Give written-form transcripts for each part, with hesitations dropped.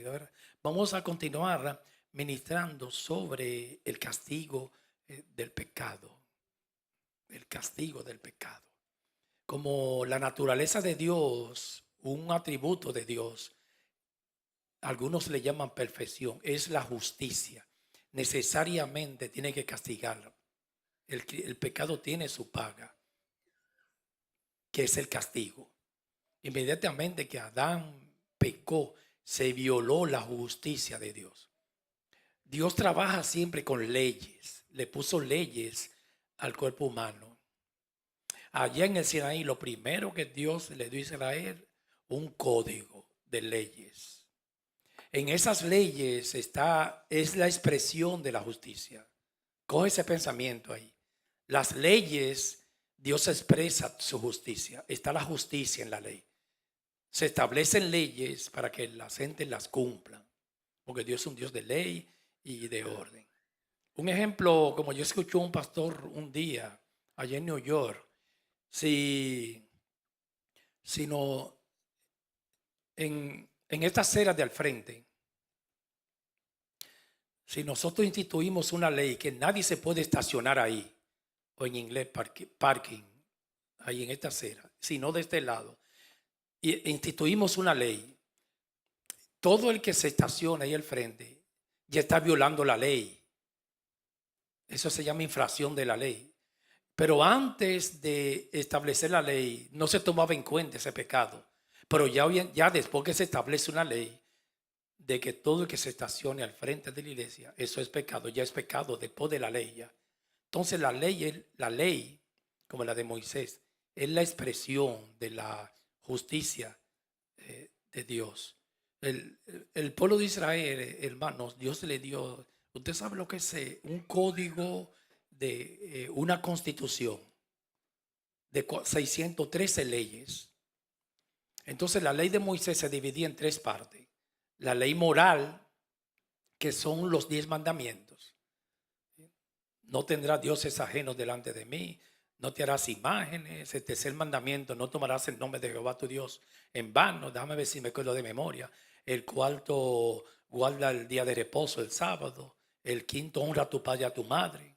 ¿verdad? Vamos a continuar ministrando sobre el castigo del pecado, el castigo del pecado. Como la naturaleza de Dios, un atributo de Dios, algunos le llaman perfección, es la justicia. Necesariamente tiene que castigarlo. El pecado tiene su paga, que es el castigo. Inmediatamente que Adán pecó, se violó la justicia de Dios. Dios trabaja siempre con leyes, le puso leyes al cuerpo humano. Allá en el Sinaí, lo primero que Dios le dio a Israel, un código de leyes. En esas leyes es la expresión de la justicia. Coge ese pensamiento ahí. Las leyes, Dios expresa su justicia. Está la justicia en la ley. Se establecen leyes para que la gente las cumpla, porque Dios es un Dios de ley y de orden. Un ejemplo, como yo escuché un pastor un día allá en New York, si, si no, en esta acera de al frente, si nosotros instituimos una ley que nadie se puede estacionar ahí, o en inglés parking, ahí en esta acera, sino de este lado, y instituimos una ley, todo el que se estaciona ahí al frente ya está violando la ley. Eso se llama infracción de la ley. Pero antes de establecer la ley, no se tomaba en cuenta ese pecado. Pero ya después que se establece una ley de que todo el que se estacione al frente de la iglesia, eso es pecado, ya es pecado después de la ley ya. Entonces la ley, como la de Moisés, es la expresión de la justicia de Dios. El pueblo de Israel, hermanos, Dios le dio, usted sabe lo que es un código de una constitución de 613 leyes. Entonces la ley de Moisés se dividía en tres partes. La ley moral, que son los 10 mandamientos. No tendrás dioses ajenos delante de mí. No te harás imágenes. El tercer mandamiento, no tomarás el nombre de Jehová tu Dios en vano. Déjame ver si me acuerdo de memoria. El cuarto, guarda el día de reposo, el sábado. El quinto, honra a tu padre y a tu madre.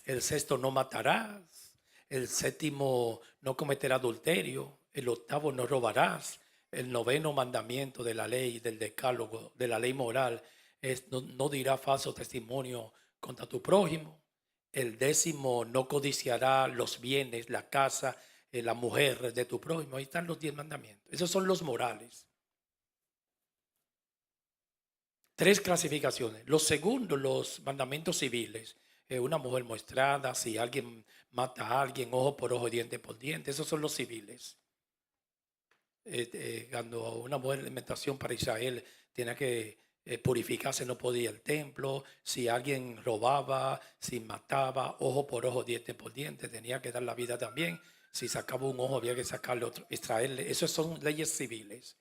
El sexto, no matarás. El séptimo, no cometerás adulterio. El octavo, no robarás. El noveno mandamiento de la ley, del decálogo, de la ley moral, es no dirás falso testimonio contra tu prójimo. El décimo, no codiciará los bienes, la casa, la mujer de tu prójimo. Ahí están los 10 mandamientos. Esos son los morales. Tres clasificaciones. Los segundos, los mandamientos civiles. Una mujer mostrada, si alguien mata a alguien, ojo por ojo, diente por diente. Esos son los civiles. Cuando una mujer de alimentación para Israel tenía que purificarse, no podía el templo. Si alguien robaba, si mataba, ojo por ojo, diente por diente, tenía que dar la vida también. Si sacaba un ojo, había que sacarle otro, extraerle. Esas son leyes civiles.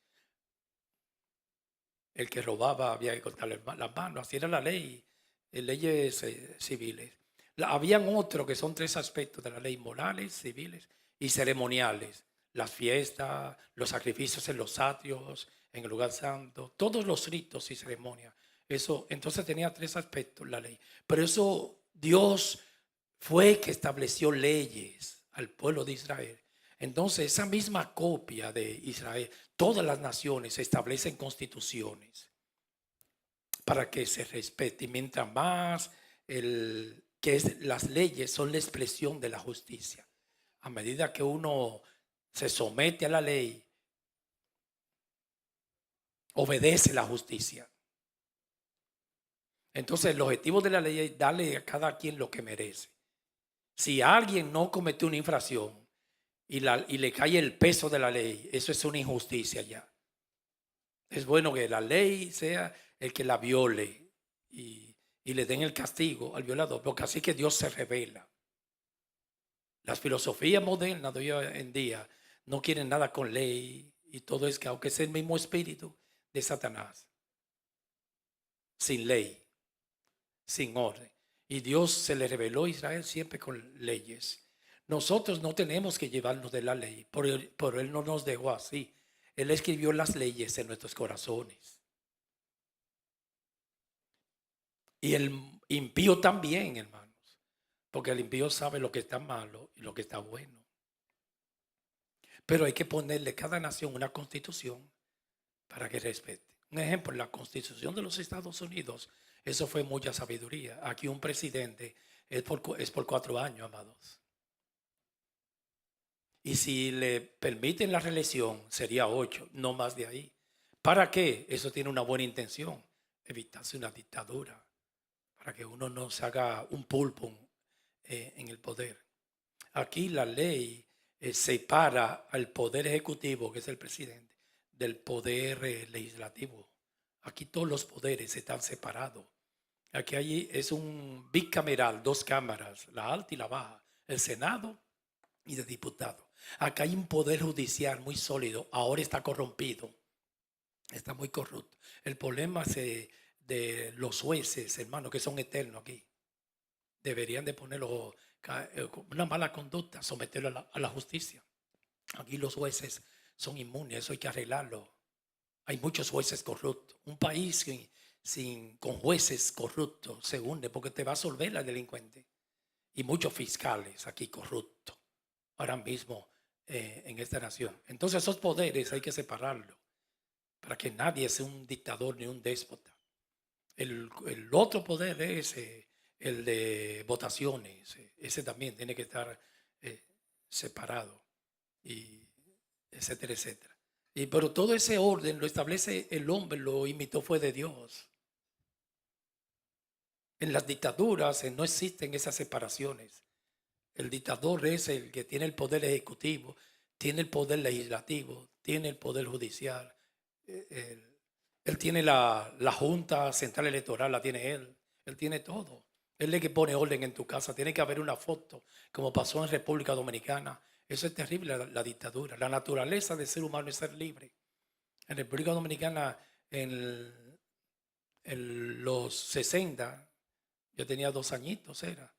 El que robaba había que cortarle las manos. Así era la ley, leyes civiles. Habían otros que son tres aspectos de la ley: morales, civiles y ceremoniales. Las fiestas, los sacrificios en los atrios, en el lugar santo, todos los ritos y ceremonias. Eso, entonces tenía tres aspectos la ley. Pero eso Dios fue que estableció leyes al pueblo de Israel. Entonces esa misma copia de Israel, todas las naciones establecen constituciones para que se respete. Y mientras más las leyes son la expresión de la justicia. A medida que uno se somete a la ley, obedece la justicia. Entonces el objetivo de la ley es darle a cada quien lo que merece. Si alguien no cometió una infracción y le cae el peso de la ley, eso es una injusticia ya. Es bueno que la ley sea el que la viole y le den el castigo al violador, porque así que Dios se revela. Las filosofías modernas de hoy en día no quieren nada con ley y todo es que aunque es el mismo espíritu de Satanás, sin ley, sin orden. Y Dios se le reveló a Israel siempre con leyes. Nosotros no tenemos que llevarnos de la ley, por él no nos dejó así. Él escribió las leyes en nuestros corazones. Y el impío también, hermanos. Porque el impío sabe lo que está malo y lo que está bueno. Pero hay que ponerle a cada nación una constitución para que respete. Un ejemplo, la constitución de los Estados Unidos, eso fue mucha sabiduría. Aquí un presidente es por 4 años, amados. Y si le permiten la reelección, sería 8, no más de ahí. ¿Para qué? Eso tiene una buena intención, evitarse una dictadura, para que uno no se haga un pulpo en el poder. Aquí la ley separa al poder ejecutivo, que es el presidente, del poder legislativo. Aquí todos los poderes están separados. Aquí allí es un bicameral, 2 cámaras, la alta y la baja, el Senado y de diputados. Acá hay un poder judicial muy sólido, ahora está corrompido, está muy corrupto. El problema es de los jueces, hermanos, que son eternos aquí. Deberían de ponerlo una mala conducta, someterlo a la justicia. Aquí los jueces son inmunes, eso hay que arreglarlo. Hay muchos jueces corruptos. Un país con jueces corruptos se hunde porque te va a absolver la delincuente. Y muchos fiscales aquí corruptos ahora mismo en esta nación. Entonces esos poderes hay que separarlos para que nadie sea un dictador ni un déspota. El otro poder es el de votaciones. Ese también tiene que estar separado, y etcétera, etcétera. Pero todo ese orden lo establece el hombre, lo imitó fue de Dios. En las dictaduras no existen esas separaciones. El dictador es el que tiene el poder ejecutivo, tiene el poder legislativo, tiene el poder judicial. Él tiene la Junta Central Electoral, la tiene él. Él tiene todo. Él es el que pone orden en tu casa. Tiene que haber una foto, como pasó en República Dominicana. Eso es terrible, la dictadura. La naturaleza del ser humano es ser libre. En República Dominicana, en los 60, yo tenía 2 añitos, era.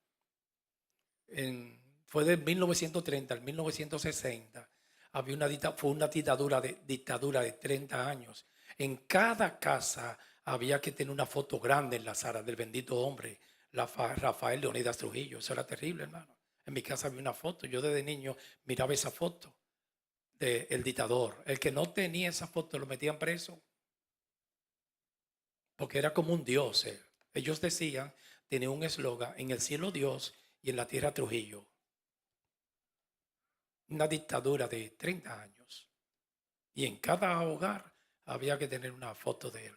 Fue de 1930 al 1960. Fue una dictadura de 30 años. En cada casa había que tener una foto grande en la sala del bendito hombre, Rafael Leonidas Trujillo. Eso era terrible, hermano. En mi casa había una foto. Yo desde niño miraba esa foto del dictador. El que no tenía esa foto lo metían preso, porque era como un dios. Ellos decían, tenía un eslogan: en el cielo Dios y en la tierra Trujillo. Una dictadura de 30 años. Y en cada hogar había que tener una foto de él.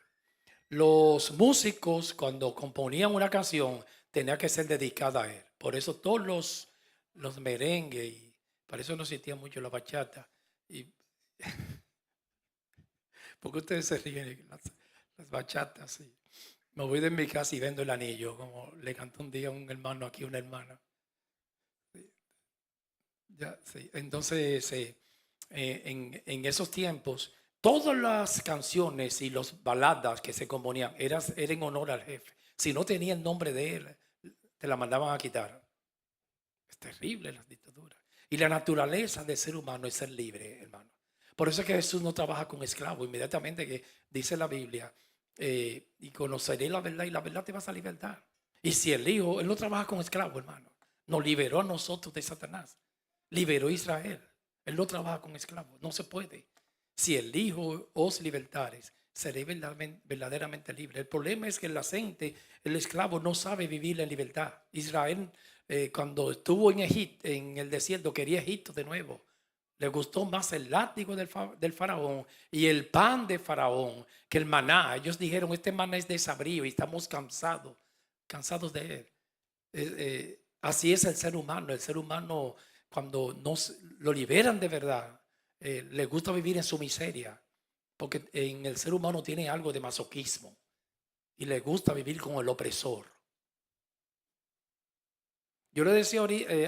Los músicos, cuando componían una canción, tenía que ser dedicada a él. Por eso todos los merengues, y para eso no existía mucho la bachata. Porque ustedes se ríen, las bachatas. Sí. Me voy de mi casa y vendo el anillo, como le cantó un día un hermano aquí, una hermana. Ya, sí. Entonces, en esos tiempos, todas las canciones y las baladas que se componían eran en honor al jefe. Si no tenía el nombre de él, te la mandaban a quitar. Es terrible la dictadura. Y la naturaleza del ser humano es ser libre, hermano. Por eso es que Jesús no trabaja con esclavos. Inmediatamente que dice la Biblia, y conoceré la verdad y la verdad te va a hacer libertad. Y si el Hijo, Él no trabaja con esclavos, hermano. Nos liberó a nosotros de Satanás. Liberó a Israel. Él no trabaja con esclavos. No se puede. Si el Hijo os libertares, seréis verdaderamente libre. El problema es que la gente, el esclavo, no sabe vivir en libertad. Israel, cuando estuvo en Egipto, en el desierto, quería Egipto de nuevo. Le gustó más el látigo del faraón y el pan de faraón que el maná. Ellos dijeron, este maná es desabrío y estamos cansados de él. Así es el ser humano. El ser humano, cuando lo liberan de verdad, le gusta vivir en su miseria, porque en el ser humano tiene algo de masoquismo y le gusta vivir con el opresor. Yo le decía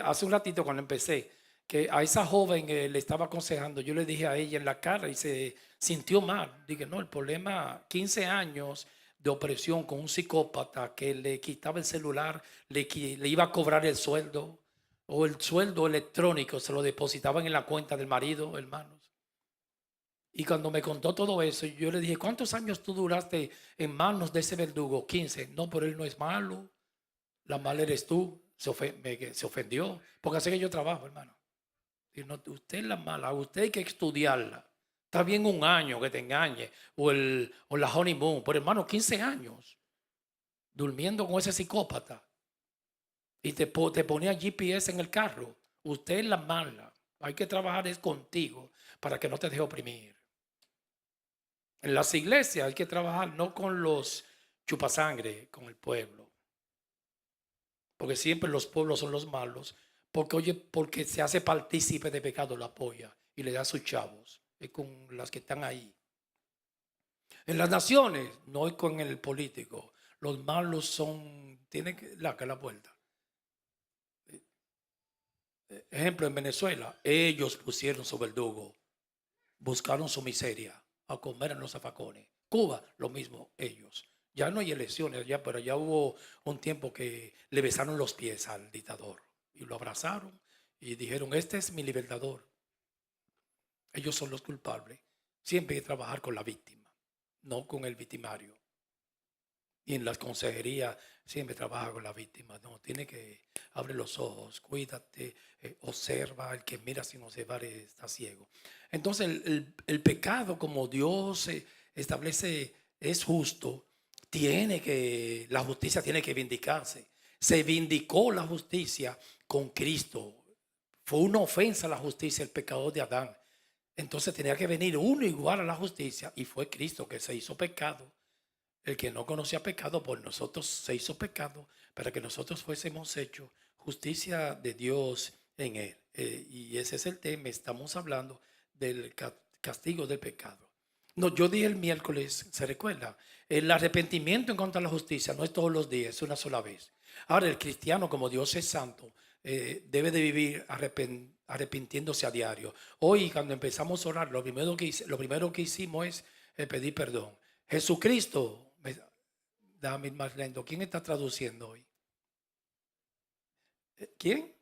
hace un ratito cuando empecé, que a esa joven le estaba aconsejando. Yo le dije a ella en la cara y se sintió mal. Dije, no, el problema, 15 años de opresión con un psicópata que le quitaba el celular, le iba a cobrar el sueldo, o el sueldo electrónico se lo depositaban en la cuenta del marido, hermanos. Y cuando me contó todo eso, yo le dije, ¿cuántos años tú duraste en manos de ese verdugo? 15. No, pero él no es malo. La mala eres tú. Se ofendió. Porque así que yo trabajo, hermano. Y no, usted es la mala, usted hay que estudiarla. Está bien un año que te engañe. O la honeymoon. Pero hermano, 15 años. Durmiendo con ese psicópata. Y te ponía GPS en el carro. Usted es la mala. Hay que trabajar es contigo para que no te deje oprimir. En las iglesias hay que trabajar no con los chupasangre, con el pueblo. Porque siempre los pueblos son los malos. Porque, oye, porque se hace partícipe de pecado, lo apoya y le da a sus chavos. Es con las que están ahí. En las naciones, no es con el político. Los malos son, tienen que la vuelta. Ejemplo, en Venezuela, ellos pusieron su verdugo, buscaron su miseria, a comer en los zafacones. Cuba, lo mismo, ellos. Ya no hay elecciones, ya, pero ya hubo un tiempo que le besaron los pies al dictador y lo abrazaron y dijeron, este es mi libertador. Ellos son los culpables. Siempre hay que trabajar con la víctima, no con el victimario. Y en las consejerías siempre trabaja con la víctima. No, tiene que abrir los ojos, cuídate, observa. El que mira sin observar está ciego. Entonces el pecado, como Dios establece, es justo. La justicia tiene que vindicarse. Se vindicó la justicia con Cristo. Fue una ofensa a la justicia el pecado de Adán. Entonces tenía que venir uno igual a la justicia y fue Cristo que se hizo pecado. El que no conocía pecado por nosotros se hizo pecado para que nosotros fuésemos hechos justicia de Dios en él. Y ese es el tema. Estamos hablando del castigo del pecado. No, yo dije el miércoles, ¿se recuerda? El arrepentimiento en contra de la justicia no es todos los días, es una sola vez. Ahora, el cristiano, como Dios es santo, debe de vivir arrepintiéndose a diario. Hoy, cuando empezamos a orar, lo primero que hicimos es pedir perdón. Jesucristo, dame más lento. ¿Quién está traduciendo hoy? ¿Quién?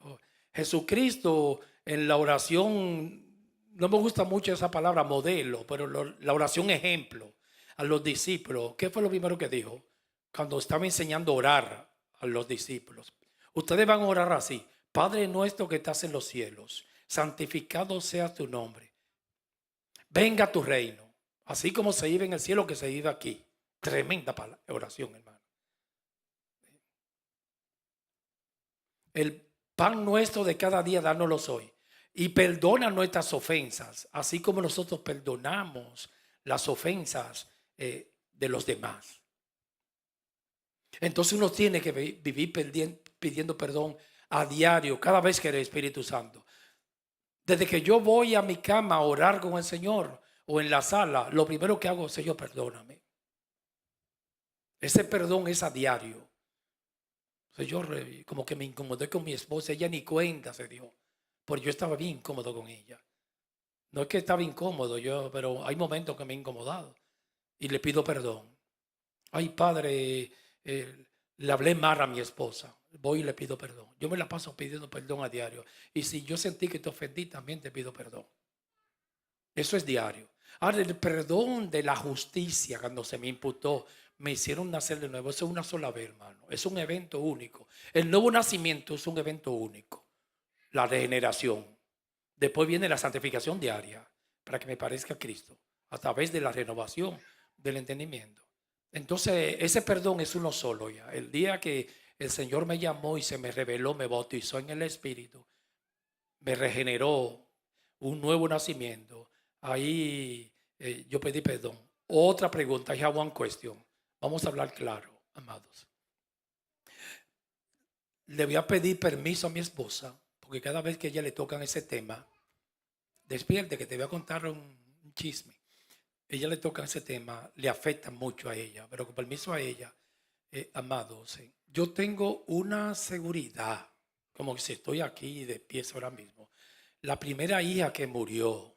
Oh, Jesucristo en la oración, no me gusta mucho esa palabra modelo, pero la oración ejemplo a los discípulos. ¿Qué fue lo primero que dijo? Cuando estaba enseñando a orar a los discípulos. Ustedes van a orar así. Padre nuestro que estás en los cielos, santificado sea tu nombre. Venga tu reino. Así como se vive en el cielo, que se vive aquí. Tremenda oración, hermano. El pan nuestro de cada día, dánoslo hoy. Y perdona nuestras ofensas, así como nosotros perdonamos las ofensas de los demás. Entonces uno tiene que vivir pidiendo perdón a diario, cada vez que el Espíritu Santo. Desde que yo voy a mi cama a orar con el Señor o en la sala, lo primero que hago es, Señor, perdóname. Ese perdón es a diario. Yo como que me incomodé con mi esposa, ella ni cuenta se dio, porque yo estaba bien incómodo con ella. No es que estaba incómodo yo, pero hay momentos que me he incomodado y le pido perdón. Ay, padre, le hablé mal a mi esposa, voy y le pido perdón. Yo me la paso pidiendo perdón a diario. Y si yo sentí que te ofendí, también te pido perdón. Eso es diario. Ahora, el perdón de la justicia, cuando se me imputó, me hicieron nacer de nuevo. Eso es una sola vez, hermano. Es un evento único. El nuevo nacimiento es un evento único. La regeneración. Después viene la santificación diaria para que me parezca a Cristo a través de la renovación del entendimiento. Entonces, ese perdón es uno solo ya. El día que el Señor me llamó y se me reveló, me bautizó en el Espíritu, me regeneró un nuevo nacimiento. Ahí yo pedí perdón. Otra pregunta, I have one question. Vamos a hablar claro, amados. Le voy a pedir permiso a mi esposa, porque cada vez que a ella le tocan ese tema, despierte que te voy a contar un chisme. Ella le toca ese tema, le afecta mucho a ella, pero con permiso a ella, amados, yo tengo una seguridad, como que si estoy aquí de pies ahora mismo. La primera hija que murió,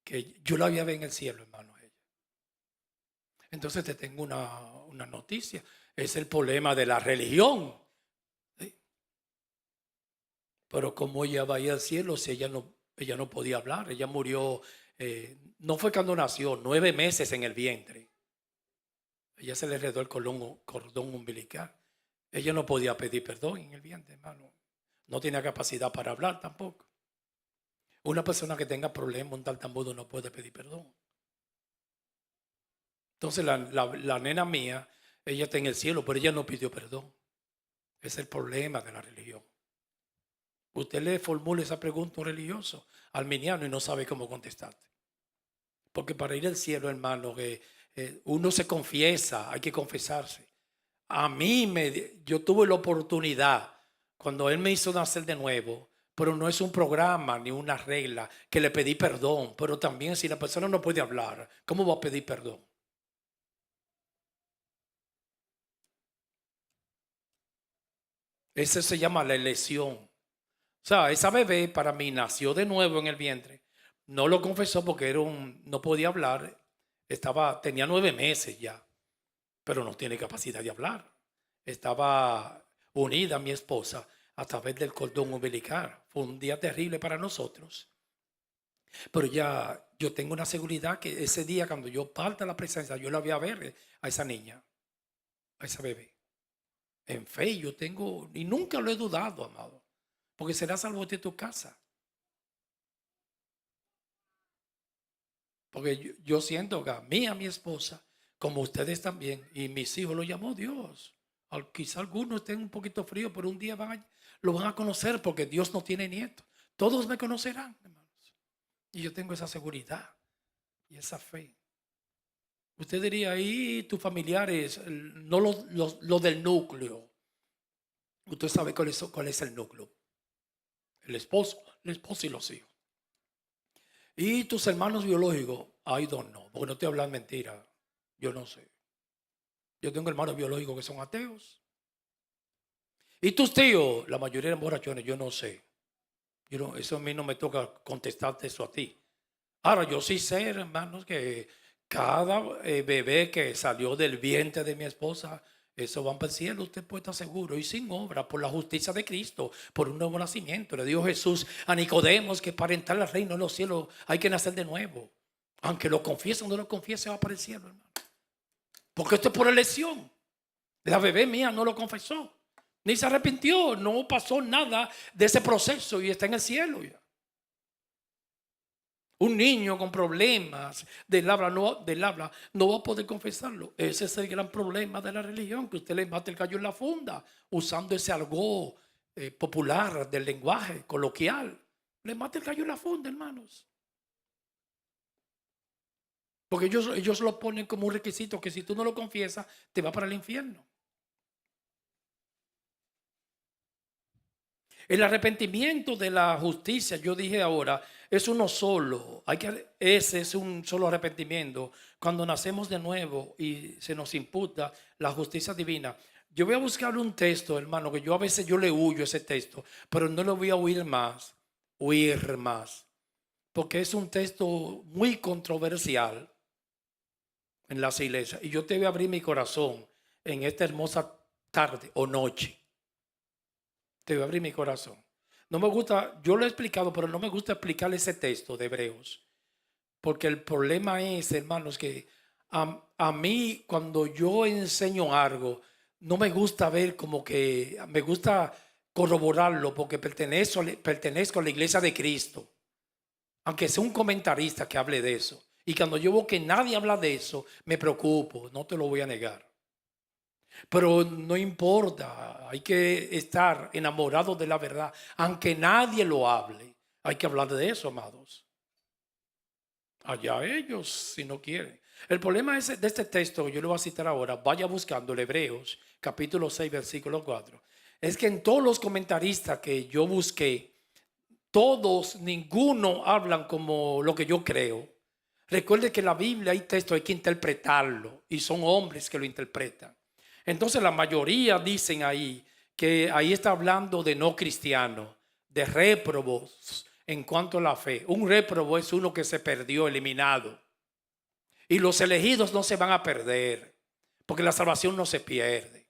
que yo la había ver en el cielo, hermano, ella. Entonces te tengo una noticia. Es el problema de la religión. ¿Sí? Pero como ella va a ir al cielo si ella no podía hablar? Ella murió no fue cuando nació, 9 meses en el vientre. Ella se le enredó el cordón umbilical. Ella no podía pedir perdón en el vientre, hermano. No tenía capacidad para hablar tampoco. Una persona que tenga problemas, un tartamudo, no puede pedir perdón. Entonces la nena mía, ella está en el cielo, pero ella no pidió perdón. Es el problema de la religión. Usted le formula esa pregunta a un religioso arminiano y no sabe cómo contestarte. Porque para ir al cielo, hermano, uno se confiesa, hay que confesarse. Yo tuve la oportunidad, cuando él me hizo nacer de nuevo, pero no es un programa ni una regla, que le pedí perdón. Pero también si la persona no puede hablar, ¿cómo va a pedir perdón? Ese se llama la elección. O sea, esa bebé para mí nació de nuevo en el vientre. No lo confesó porque no podía hablar. Tenía 9 meses ya, pero no tiene capacidad de hablar. Estaba unida a mi esposa a través del cordón umbilical. Fue un día terrible para nosotros. Pero ya yo tengo una seguridad que ese día, cuando yo parta la presencia, yo la voy a ver a esa niña, a esa bebé. En fe yo tengo, y nunca lo he dudado, amado, porque será salvo de tu casa. Porque yo siento que a mi esposa, como ustedes también, y mis hijos, lo llamó Dios. Quizá algunos estén un poquito fríos, pero un día lo van a conocer, porque Dios no tiene nietos. Todos me conocerán, hermanos. Y yo tengo esa seguridad y esa fe. Usted diría, ahí tus familiares, no lo del núcleo. Usted sabe cuál es el núcleo. El esposo y los hijos. Y tus hermanos biológicos, I don't know, porque no te hablan mentira. Yo no sé. Yo tengo hermanos biológicos que son ateos. Y tus tíos, la mayoría de borrachones, yo no sé. Eso a mí no me toca contestarte eso a ti. Ahora, yo sí sé, hermanos, que cada bebé que salió del vientre de mi esposa, eso van para el cielo, usted puede estar seguro. Y sin obra, por la justicia de Cristo, por un nuevo nacimiento. Le dijo Jesús a Nicodemos que para entrar al reino de los cielos hay que nacer de nuevo. Aunque lo confiese o no lo confiese, va para el cielo, hermano. Porque esto es por elección. La bebé mía no lo confesó, ni se arrepintió, no pasó nada de ese proceso y está en el cielo ya. Un niño con problemas del habla no va a poder confesarlo. Ese es el gran problema de la religión, que usted le mate el gallo en la funda, usando ese algo popular del lenguaje coloquial. Le mate el gallo en la funda, hermanos. Porque ellos lo ponen como un requisito, que si tú no lo confiesas, te va para el infierno. El arrepentimiento de la justicia, yo dije ahora, es uno solo. Ese es un solo arrepentimiento. Cuando nacemos de nuevo y se nos imputa la justicia divina. Yo voy a buscar un texto, hermano, que yo a veces le huyo ese texto, pero no lo voy a oír más, porque es un texto muy controversial en las iglesias. Y yo te voy a abrir mi corazón en esta hermosa tarde o noche. Te voy a abrir mi corazón. No me gusta, yo lo he explicado, pero no me gusta explicar ese texto de Hebreos. Porque el problema es, hermanos, que a mí cuando yo enseño algo, no me gusta ver como que, me gusta corroborarlo porque pertenezco a la iglesia de Cristo. Aunque sea un comentarista que hable de eso. Y cuando yo veo que nadie habla de eso, me preocupo, no te lo voy a negar. Pero no importa, hay que estar enamorado de la verdad, aunque nadie lo hable. Hay que hablar de eso, amados. Allá ellos, si no quieren. El problema es de este texto que yo le voy a citar ahora, vaya buscando Hebreos, capítulo 6, versículo 4. Es que en todos los comentaristas que yo busqué, ninguno hablan como lo que yo creo. Recuerde que la Biblia hay textos, hay que interpretarlo, y son hombres que lo interpretan. Entonces la mayoría dicen ahí que ahí está hablando de no cristianos, de réprobos en cuanto a la fe. Un réprobo es uno que se perdió, eliminado. Y los elegidos no se van a perder, porque la salvación no se pierde.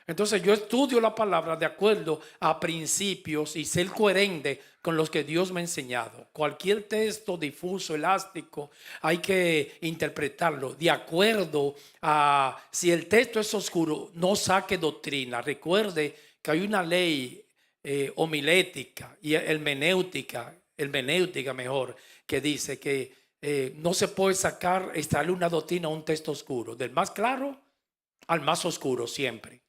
Entonces yo estudio la palabra de acuerdo a principios y ser coherente con los que Dios me ha enseñado. Cualquier texto difuso, elástico, hay que interpretarlo de acuerdo a si el texto es oscuro, no saque doctrina. Recuerde que hay una ley homilética y hermenéutica mejor, que dice que no se puede extraerle una doctrina a un texto oscuro, del más claro al más oscuro siempre.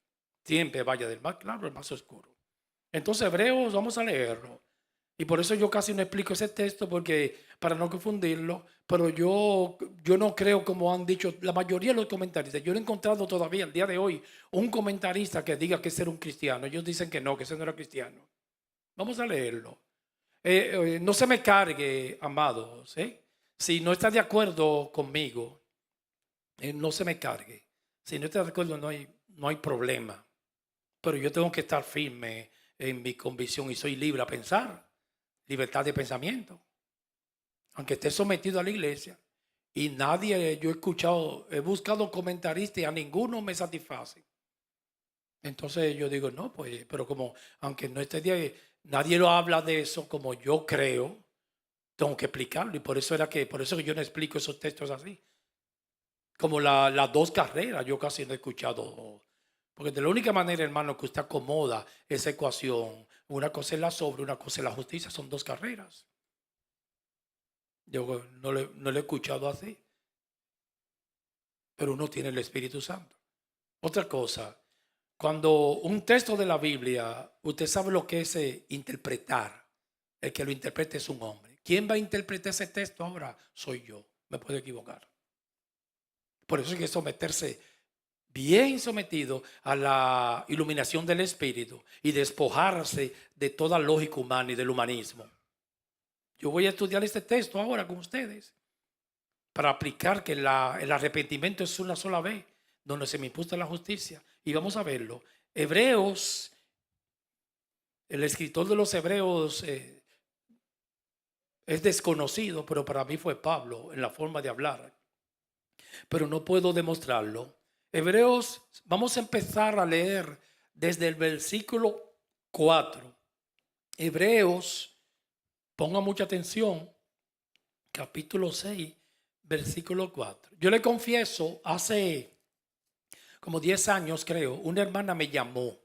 Siempre vaya del más claro al más oscuro. Entonces, Hebreos, vamos a leerlo. Y por eso yo casi no explico ese texto, porque para no confundirlo, pero yo no creo, como han dicho la mayoría de los comentaristas. Yo no he encontrado todavía el día de hoy un comentarista que diga que ese era un cristiano. Ellos dicen que ese no era cristiano. Vamos a leerlo. No se me cargue, amados. Si no está de acuerdo conmigo, no se me cargue. Si no está de acuerdo, no hay problema. Pero yo tengo que estar firme en mi convicción y soy libre a pensar. Libertad de pensamiento. Aunque esté sometido a la iglesia. Y nadie, yo he buscado comentaristas y a ninguno me satisface. Entonces yo digo, no, pues, pero como, aunque no esté de, nadie lo habla de eso como yo creo, tengo que explicarlo. Y por eso que yo no explico esos textos así. Como las dos carreras, yo casi no he escuchado. Porque de la única manera, hermano, que usted acomoda esa ecuación, una cosa es la sobre, una cosa es la justicia, son dos carreras. Yo no lo he escuchado así. Pero uno tiene el Espíritu Santo. Otra cosa, cuando un texto de la Biblia, usted sabe lo que es interpretar. El que lo interprete es un hombre. ¿Quién va a interpretar ese texto ahora? Soy yo. Me puedo equivocar. Por eso hay que someterse bien sometido a la iluminación del Espíritu y despojarse de toda lógica humana y del humanismo. Yo voy a estudiar este texto ahora con ustedes para aplicar que el arrepentimiento es una sola vez, donde se me imputa la justicia. Y vamos a verlo. Hebreos, el escritor de los Hebreos es desconocido, pero para mí fue Pablo en la forma de hablar. Pero no puedo demostrarlo. Hebreos, vamos a empezar a leer desde el versículo 4. Hebreos, ponga mucha atención, capítulo 6, versículo 4. Yo le confieso, hace como 10 años creo, una hermana me llamó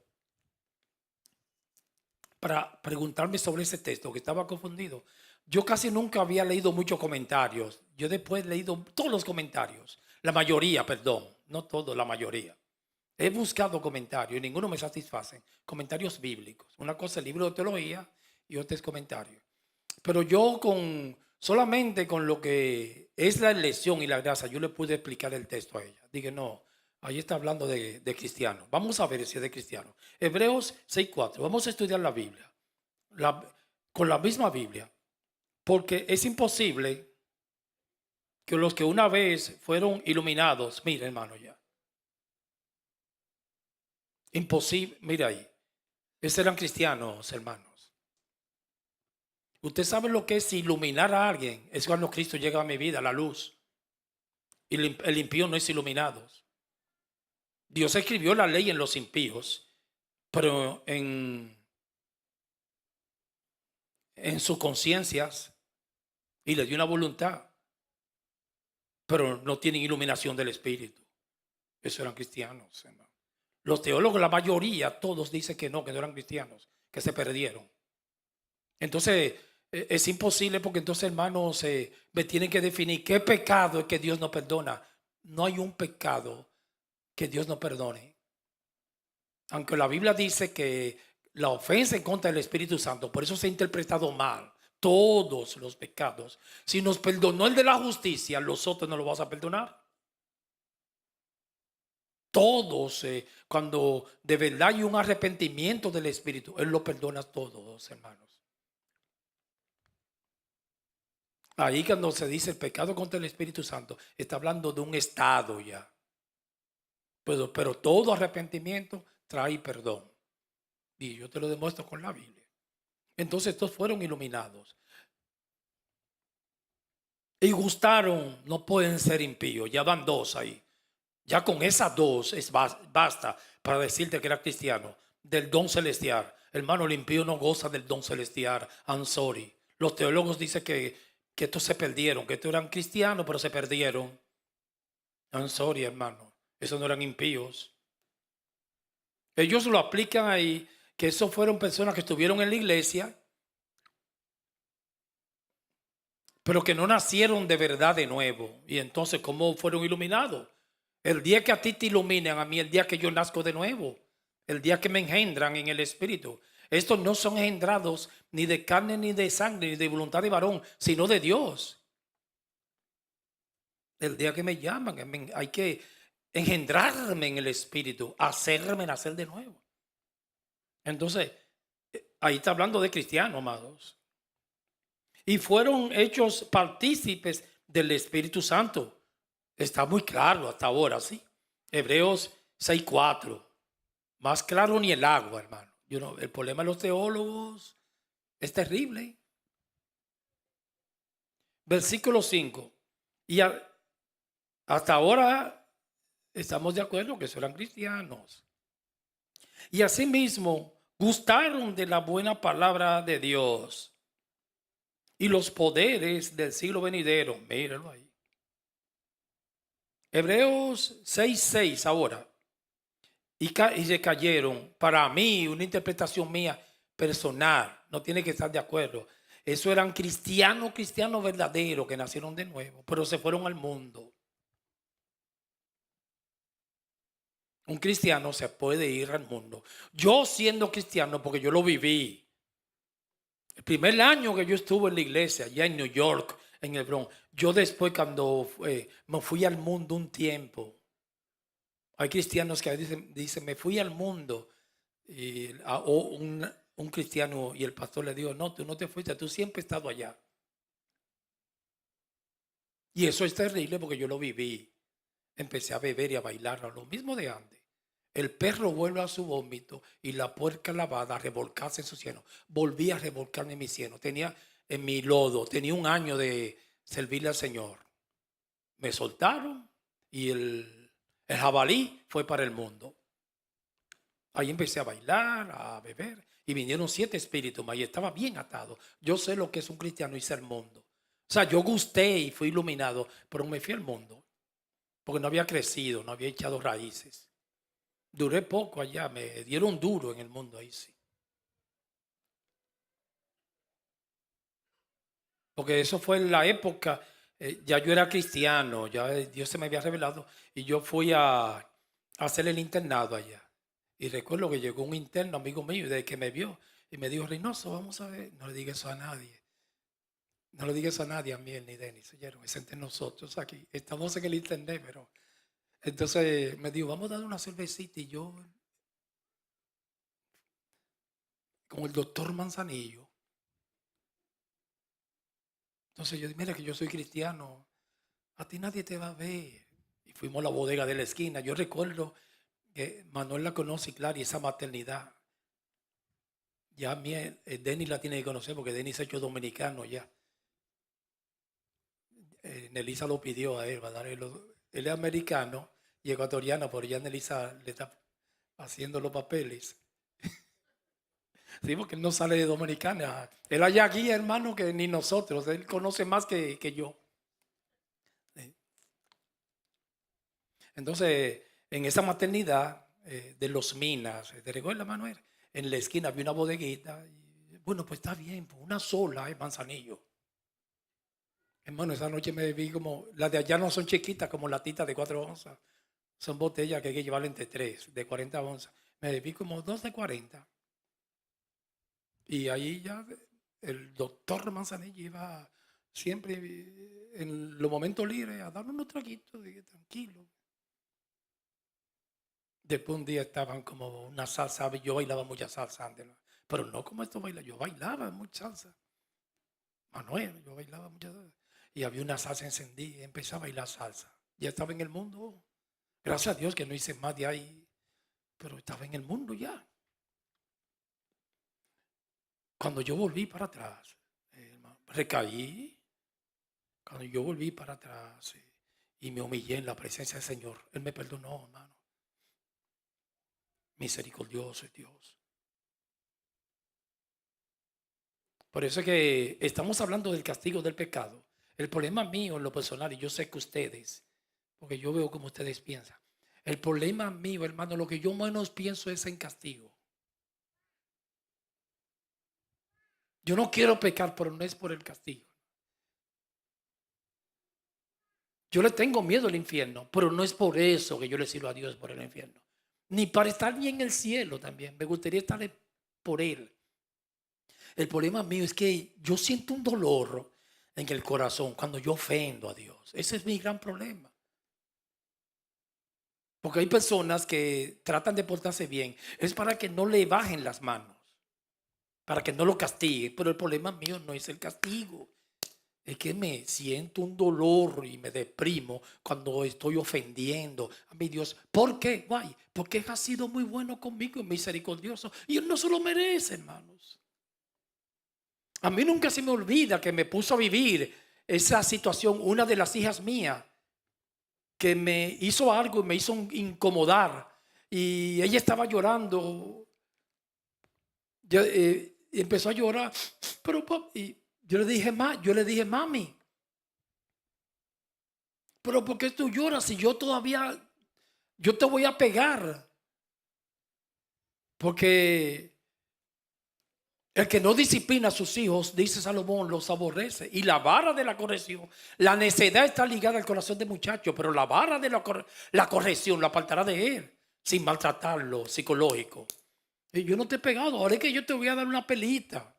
para preguntarme sobre ese texto, que estaba confundido. Yo casi nunca había leído muchos comentarios. Yo después he leído todos los comentarios. La mayoría, perdón, no todos, la mayoría. He buscado comentarios y ninguno me satisface. Comentarios bíblicos. Una cosa es el libro de teología y otra es comentario. Pero yo solamente con lo que es la elección y la gracia, yo le pude explicar el texto a ella. Dije, no, ahí está hablando de cristiano. Vamos a ver si es de cristiano. Hebreos 6:4. Vamos a estudiar la Biblia. Con la misma Biblia. Porque es imposible que los que una vez fueron iluminados, mire hermano ya. Imposible, mire ahí. Esos eran cristianos, hermanos. Usted sabe lo que es iluminar a alguien. Es cuando Cristo llega a mi vida, la luz. Y el impío no es iluminado. Dios escribió la ley en los impíos, pero en sus conciencias, y le dio una voluntad, pero no tienen iluminación del Espíritu. Esos eran cristianos, hermano. Los teólogos, la mayoría, todos dicen que no eran cristianos, que se perdieron. Entonces, es imposible, porque entonces, hermanos, me tienen que definir qué pecado es que Dios no perdona. No hay un pecado que Dios no perdone. Aunque la Biblia dice que la ofensa en contra del Espíritu Santo, por eso se ha interpretado mal todos los pecados. Si nos perdonó el de la justicia, los otros no lo vas a perdonar. Todos, cuando de verdad hay un arrepentimiento del Espíritu, Él lo perdona a todos, hermanos. Ahí cuando se dice el pecado contra el Espíritu Santo, está hablando de un estado ya. Pero todo arrepentimiento trae perdón. Y yo te lo demuestro con la Biblia. Entonces estos fueron iluminados. Y gustaron, no pueden ser impíos. Ya van dos ahí. Ya con esas dos basta para decirte que era cristiano. Del don celestial. Hermano, el impío no goza del don celestial. I'm sorry. Los teólogos dicen que estos se perdieron, que estos eran cristianos, pero se perdieron. I'm sorry, hermano. Esos no eran impíos. Ellos lo aplican ahí, que esos fueron personas que estuvieron en la iglesia, pero que no nacieron de verdad de nuevo. Y entonces, ¿cómo fueron iluminados? El día que a ti te iluminan, a mí el día que yo nazco de nuevo, el día que me engendran en el Espíritu. Estos no son engendrados ni de carne, ni de sangre, ni de voluntad de varón, sino de Dios. El día que me llaman, hay que engendrarme en el Espíritu, hacerme nacer de nuevo. Entonces, ahí está hablando de cristianos, amados. Y fueron hechos partícipes del Espíritu Santo. Está muy claro hasta ahora, ¿sí? Hebreos 6:4. Más claro ni el agua, hermano. El problema de los teólogos es terrible. Versículo 5. Y hasta ahora estamos de acuerdo que eran cristianos. Y asimismo gustaron de la buena palabra de Dios y los poderes del siglo venidero. Mírenlo ahí. Hebreos 6:6 ahora. Y se cayeron. Para mí, una interpretación mía personal, no tiene que estar de acuerdo. Eso eran cristianos verdaderos que nacieron de nuevo, pero se fueron al mundo. Un cristiano se puede ir al mundo. Yo siendo cristiano, porque yo lo viví. El primer año que yo estuve en la iglesia, allá en New York, en el Bronx, yo después cuando me fui al mundo un tiempo, hay cristianos que dicen me fui al mundo, o un cristiano y el pastor le dijo, no, tú no te fuiste, tú siempre has estado allá. Y eso es terrible porque yo lo viví. Empecé a beber y a bailar, lo mismo de antes. El perro vuelve a su vómito y la puerca lavada a revolcarse en su cieno. Volví a revolcarme en mi cieno. Tenía en mi lodo, tenía un año de servirle al Señor. Me soltaron y el jabalí fue para el mundo. Ahí empecé a bailar, a beber y vinieron 7 espíritus más y estaba bien atado. Yo sé lo que es un cristiano y ser mundo. O sea, yo gusté y fui iluminado, pero me fui al mundo porque no había crecido, no había echado raíces. Duré poco allá, me dieron duro en el mundo ahí sí. Porque eso fue en la época, ya yo era cristiano, ya Dios se me había revelado y yo fui a hacer el internado allá. Y recuerdo que llegó un interno, amigo mío, y desde que me vio y me dijo, Reynoso, vamos a ver, no le digas eso a nadie. No le digas eso a nadie, a mí ni Denis, oyeron, es entre nosotros aquí. Estamos en el internet, pero entonces me dijo, vamos a dar una cervecita y yo con el doctor Manzanillo. Entonces yo dije, mira que yo soy cristiano, a ti nadie te va a ver. Y fuimos a la bodega de la esquina. Yo recuerdo que Manuel la conoce, claro, y esa maternidad. Ya a mí, Denis la tiene que conocer porque Denis se ha hecho dominicano ya. Nelisa lo pidió a él, va a darle él es americano y ecuatoriano, pero ya Nelisa le está haciendo los papeles. Sí, porque él no sale de dominicana. Él allá aquí, hermano, que ni nosotros. Él conoce más que yo. Entonces, en esa maternidad de los Minas, ¿te recuerdas, Manuel? En la esquina había una bodeguita. Y, bueno, pues está bien, pues una sola es Manzanillo. Hermano, esa noche me vi como, las de allá no son chiquitas como latitas de 4 onzas. Son botellas que hay que llevar entre 3, de 40 onzas. Me vi como 2 de 40. Y ahí ya el doctor Manzanillo iba siempre en los momentos libres a darnos unos traguitos, dije, tranquilo. Después un día estaban como una salsa, yo bailaba mucha salsa antes, ¿no? Pero no como esto baila, yo bailaba mucha salsa. Manuel, yo bailaba mucha salsa. Y había una salsa encendida y empecé a bailar salsa. Ya estaba en el mundo. Gracias a Dios que no hice más de ahí, pero estaba en el mundo ya. Cuando yo volví para atrás, recaí. Cuando yo volví para atrás y me humillé en la presencia del Señor. Él me perdonó, hermano. Misericordioso es Dios. Por eso es que estamos hablando del castigo del pecado. El problema mío en lo personal, y yo sé que ustedes, porque yo veo como ustedes piensan, el problema mío, hermano, lo que yo menos pienso es en castigo. Yo no quiero pecar, pero no es por el castigo. Yo le tengo miedo al infierno, pero no es por eso que yo le sirvo a Dios por el infierno. Ni para estar ni en el cielo también. Me gustaría estar por Él. El problema mío es que yo siento un dolor en el corazón cuando yo ofendo a Dios. Ese es mi gran problema. Porque hay personas que tratan de portarse bien. Es para que no le bajen las manos, para que no lo castigue. Pero el problema mío no es el castigo. Es que me siento un dolor y me deprimo cuando estoy ofendiendo a mi Dios. ¿Por qué? Guay, porque Él ha sido muy bueno conmigo y misericordioso. Y Él no se lo merece, hermanos. A mí nunca se me olvida que me puso a vivir esa situación una de las hijas mías que me hizo algo y me hizo incomodar. Y ella estaba llorando. Empezó a llorar. Pero y yo le dije, mami, pero ¿por qué tú lloras si yo te voy a pegar? Porque el que no disciplina a sus hijos, dice Salomón, los aborrece. Y la vara de la corrección, la necedad está ligada al corazón del muchacho, pero la vara de la corrección la apartará de él, sin maltratarlo, psicológico. Y yo no te he pegado, ahora es que yo te voy a dar una pelita.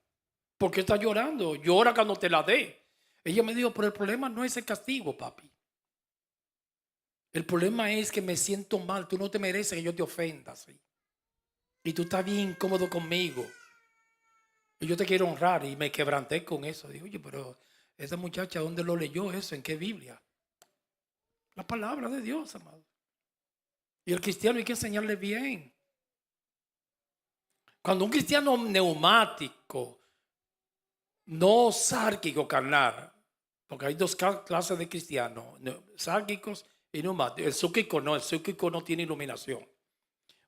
¿Por qué estás llorando? Llora cuando te la dé. Ella me dijo, pero el problema no es el castigo, papi. El problema es que me siento mal. Tú no te mereces que yo te ofenda, ¿sí? Y tú estás bien incómodo conmigo. Y yo te quiero honrar. Y me quebranté con eso. Digo, oye, pero esa muchacha, ¿dónde lo leyó eso? ¿En qué Biblia? La palabra de Dios, amado. Y el cristiano hay que enseñarle bien. Cuando un cristiano neumático, no sárquico, carnal, porque hay dos clases de cristianos, sárquicos y neumáticos. El psíquico no tiene iluminación.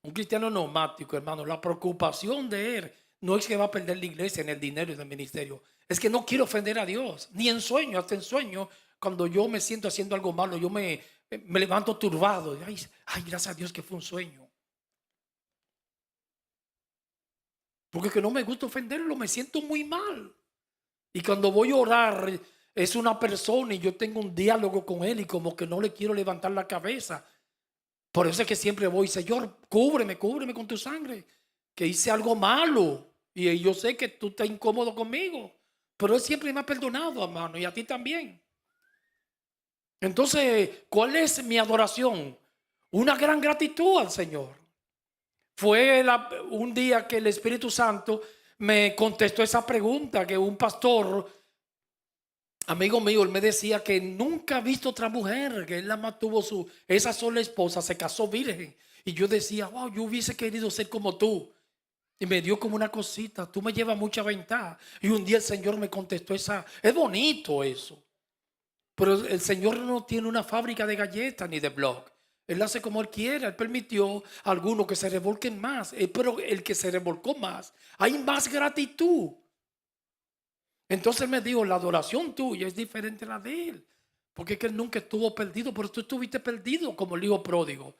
Un cristiano neumático, hermano, la preocupación de él no es que va a perder la iglesia, en el dinero y en el ministerio. Es que no quiere ofender a Dios, ni en sueño, hasta en sueño. Cuando yo me siento haciendo algo malo, yo me levanto turbado. Ay, gracias a Dios que fue un sueño. Porque que no me gusta ofenderlo, me siento muy mal. Y cuando voy a orar, es una persona y yo tengo un diálogo con él y como que no le quiero levantar la cabeza. Por eso es que siempre voy, Señor, cúbreme con tu sangre, que hice algo malo. Y yo sé que tú estás incómodo conmigo, pero Él siempre me ha perdonado, hermano, y a ti también. Entonces, ¿cuál es mi adoración? Una gran gratitud al Señor. Fue un día que el Espíritu Santo me contestó esa pregunta que un pastor, amigo mío, él me decía que nunca ha visto otra mujer, que él la más tuvo esa sola esposa, se casó virgen. Y yo decía, wow, yo hubiese querido ser como tú. Y me dio como una cosita, tú me llevas mucha ventaja. Y un día el Señor me contestó es bonito eso. Pero el Señor no tiene una fábrica de galletas ni de blog. Él hace como Él quiera. Él permitió a algunos que se revolquen más. Pero el que se revolcó más, hay más gratitud. Entonces me dijo, la adoración tuya es diferente a la de Él. Porque es que Él nunca estuvo perdido, pero tú estuviste perdido como el hijo pródigo.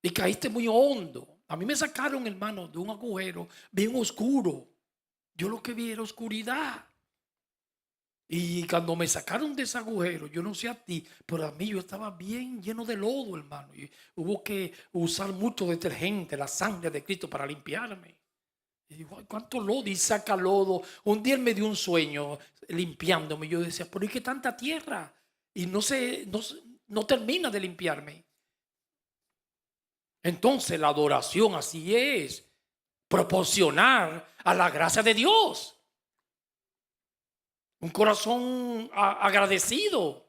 Y caíste muy hondo. A mí me sacaron, hermano, de un agujero bien oscuro. Yo lo que vi era oscuridad. Y cuando me sacaron de ese agujero, yo no sé a ti, pero a mí yo estaba bien lleno de lodo, hermano. Y hubo que usar mucho detergente, la sangre de Cristo para limpiarme. Y digo, ay, ¿cuánto lodo? Y saca lodo. Un día él me dio un sueño limpiándome. Yo decía, ¿por qué tanta tierra? Y no termina de limpiarme. Entonces la adoración así es, proporcionar a la gracia de Dios. Un corazón agradecido.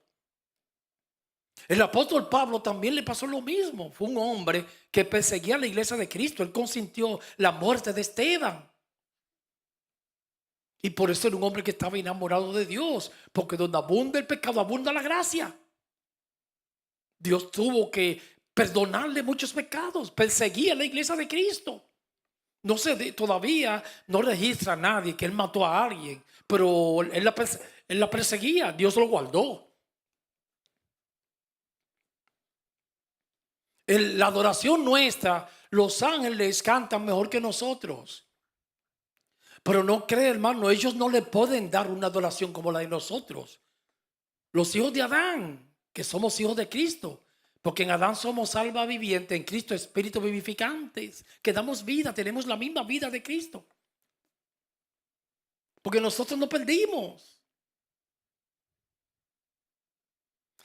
El apóstol Pablo también le pasó lo mismo. Fue un hombre que perseguía a la iglesia de Cristo. Él consintió la muerte de Esteban. Y por eso era un hombre que estaba enamorado de Dios. Porque donde abunda el pecado, abunda la gracia. Dios tuvo que perdonarle muchos pecados, perseguía a la iglesia de Cristo. No sé, todavía no registra a nadie que él mató a alguien, pero él la perseguía, Dios lo guardó. La adoración nuestra, los ángeles cantan mejor que nosotros. Pero no cree, hermano, ellos no le pueden dar una adoración como la de nosotros. Los hijos de Adán, que somos hijos de Cristo. Porque en Adán somos alma viviente, en Cristo espíritu vivificantes, que damos vida, tenemos la misma vida de Cristo. Porque nosotros no perdimos.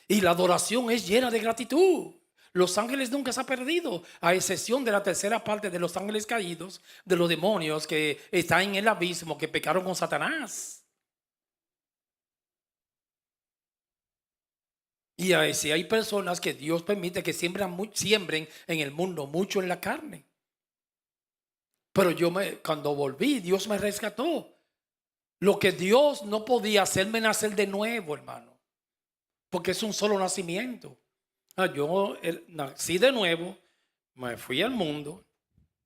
Y la adoración es llena de gratitud. Los ángeles nunca se han perdido, a excepción de la tercera parte de los ángeles caídos, de los demonios que están en el abismo, que pecaron con Satanás. Y si hay personas que Dios permite que siembren en el mundo mucho en la carne. Pero cuando volví, Dios me rescató. Lo que Dios no podía hacerme nacer de nuevo, hermano. Porque es un solo nacimiento. Yo nací de nuevo, me fui al mundo,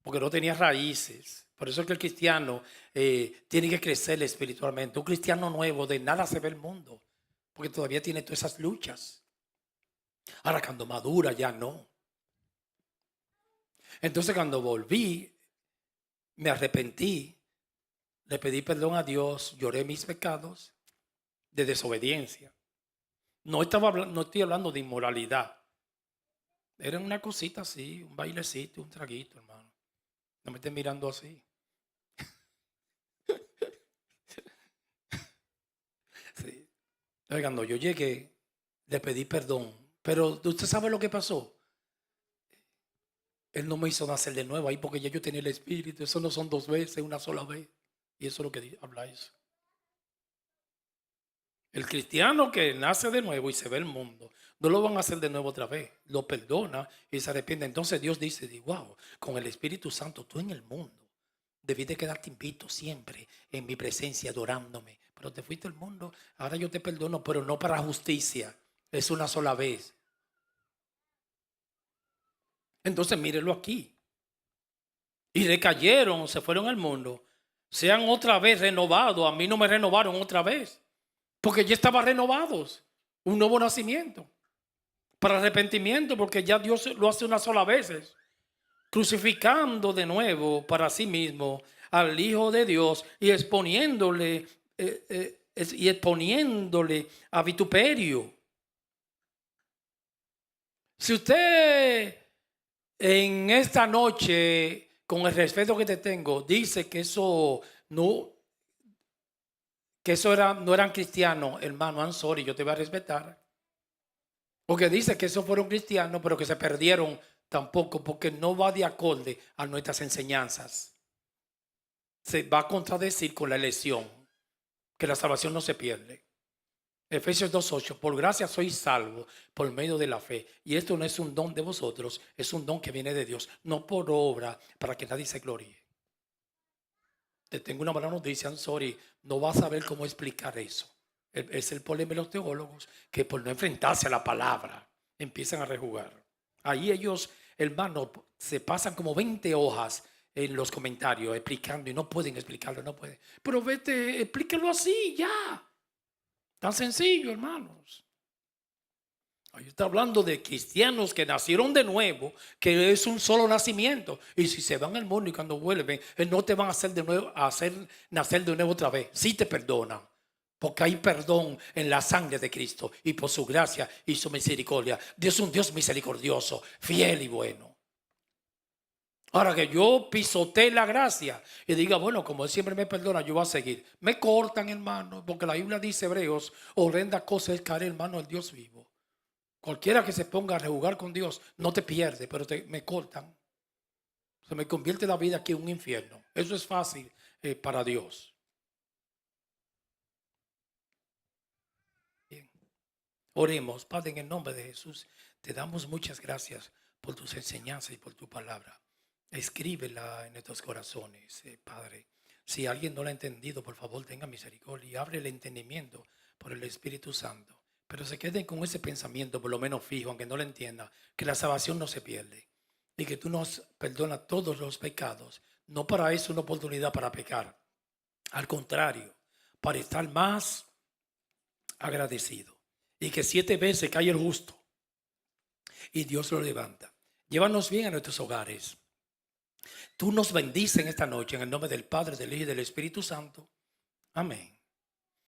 porque no tenía raíces. Por eso es que el cristiano tiene que crecer espiritualmente. Un cristiano nuevo, de nada se ve el mundo, porque todavía tiene todas esas luchas. Ahora cuando madura ya no. Entonces cuando volví, me arrepentí, le pedí perdón a Dios, lloré mis pecados de desobediencia. No estoy hablando de inmoralidad. Era una cosita así, un bailecito, un traguito, hermano. No me estés mirando así. Sí. Cuando yo llegué, le pedí perdón. Pero usted sabe lo que pasó. Él no me hizo nacer de nuevo ahí porque ya yo tenía el espíritu. Eso no son dos veces, una sola vez. Y eso es lo que habla eso. El cristiano que nace de nuevo y se ve el mundo, no lo van a hacer de nuevo otra vez. Lo perdona y se arrepiente. Entonces Dios dice, wow, con el Espíritu Santo tú en el mundo debí de quedarte invito siempre en mi presencia adorándome. Pero te fuiste al mundo, ahora yo te perdono, pero no para justicia. Es una sola vez. Entonces mírelo aquí. Y recayeron, se fueron al mundo. Sean otra vez renovados. A mí no me renovaron otra vez. Porque ya estaban renovados. Un nuevo nacimiento. Para arrepentimiento, porque ya Dios lo hace una sola vez. Crucificando de nuevo para sí mismo al Hijo de Dios y exponiéndole a vituperio. Si usted en esta noche, con el respeto que te tengo, dice que eso no, no eran cristianos, hermano, I'm sorry, yo te voy a respetar. Porque dice que esos fueron cristianos, pero que se perdieron tampoco, porque no va de acorde a nuestras enseñanzas. Se va a contradecir con la elección, que la salvación no se pierde. Efesios 2:8, por gracia sois salvos por medio de la fe. Y esto no es un don de vosotros, es un don que viene de Dios, no por obra, para que nadie se gloríe. Te tengo una mala noticia, I'm sorry, no vas a saber cómo explicar eso. Es el problema de los teólogos, que por no enfrentarse a la palabra, empiezan a rejugar. Ahí ellos, hermano, se pasan como 20 hojas en los comentarios explicando y no pueden explicarlo, no pueden. Pero vete, explíquelo así, ya. Tan sencillo, hermanos. Ahí está hablando de cristianos que nacieron de nuevo, que es un solo nacimiento. Y si se van al mundo y cuando vuelven, no te van a hacer de nuevo, a hacer nacer de nuevo otra vez. Sí te perdonan, porque hay perdón en la sangre de Cristo y por su gracia y su misericordia. Dios es un Dios misericordioso, fiel y bueno. Ahora que yo pisotee la gracia y diga, bueno, como Él siempre me perdona, yo voy a seguir. Me cortan, hermano, porque la Biblia dice, Hebreos, horrenda cosa es caer, hermano, el Dios vivo. Cualquiera que se ponga a rejugar con Dios no te pierde, pero me cortan. Se me convierte la vida aquí en un infierno. Eso es fácil para Dios. Bien. Oremos, Padre, en el nombre de Jesús. Te damos muchas gracias por tus enseñanzas y por tu palabra. Escríbela en nuestros corazones, Padre. Si alguien no la ha entendido, por favor, tenga misericordia y abre el entendimiento por el Espíritu Santo. Pero se queden con ese pensamiento, por lo menos fijo, aunque no lo entienda, que la salvación no se pierde y que tú nos perdonas todos los pecados. No para eso una oportunidad para pecar. Al contrario, para estar más agradecido. Y que 7 veces cae el justo y Dios lo levanta. Llévanos bien a nuestros hogares. Tú nos bendices en esta noche en el nombre del Padre, del Hijo y del Espíritu Santo. Amén.